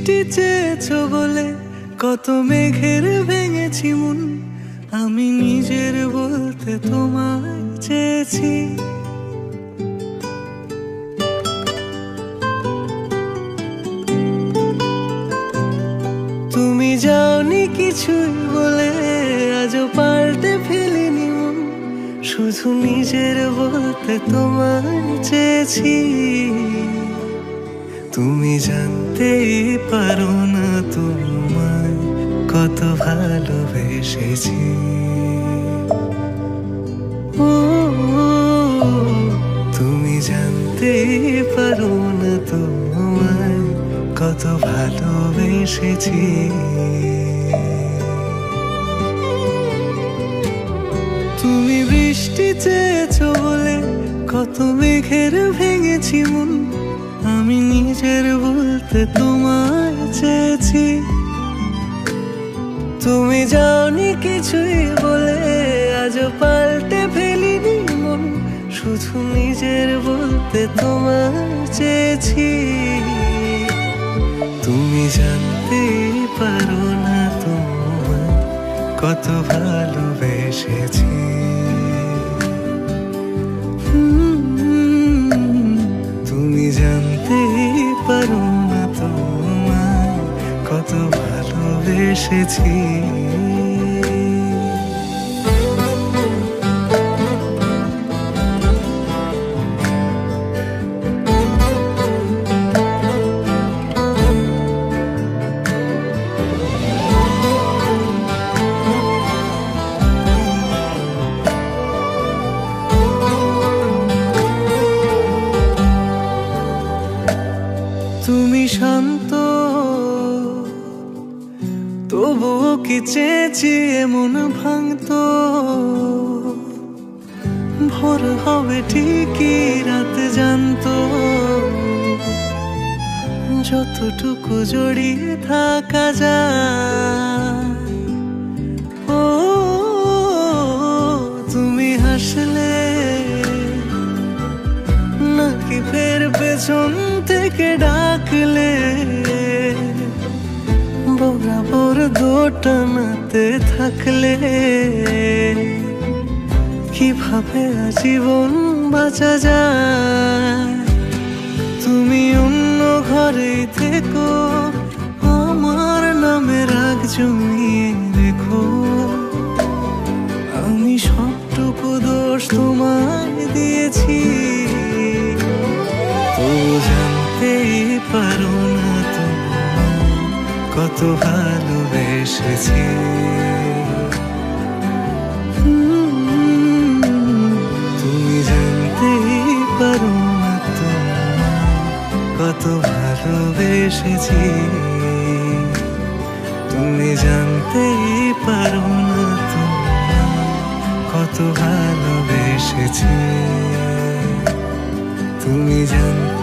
বৃষ্টি চেয়েছো বলে কত মেঘের ভেঙেছি মন, আমি নিজের বলতে তোমায় চেয়েছি। তুমি যাওনি কিছুই বলে আজও পাল্টে ফেলিনি মন, শুধু নিজের বলতে তোমায় চেয়েছি। তুমি জানতেই পারো না তোমায় কত ভালোবেসেছি। ও তুমি জানতেই পারো না তোমায় কত ভালোবেসেছি। তুমি বৃষ্টি চেয়েছো বলে কত মেঘের ভেঙেছি মন, আমি নিজের বলতে তোমায় চেয়েছি। তুমি যাওনি কিছুই বলে আজও পাল্টে ফেলিনি মন, শুধু নিজের বলতে তোমায় চেয়েছি। তুমি জানতে পারো না তোমায় কত ভালোবেসেছি। তুমি জানতে পারো না তোমায় কত ভালোবেসেছি। তুমি শান্ত তবুও কি চেয়েছি এমন ভাঙতো, ভোর হবে ঠিকই রাত জানতো, যতটুকু জড়িয়ে থাকা যায়। ও তুমি হাসলে নাকি ফের পেছন থেকে ডাকলে, বরাবর দোটানাতে থাকলে কিভাবে আজীবন বাঁচা যায়। তুমি অন্য ঘরে থেকো, আমার নামে রাগ জমিয়ে রেখো, আমি সবটুকু দোষ তোমায় দিয়েছি। তো জানতেই পারো না তোমায় কত ভালোবেসেছি। তুমি জানতেই পারো না তোমায় কত ভালোবেসেছি। তুমি জানতেই পারো না তোমায় কত ভালোবেসেছি। তুমি জানতে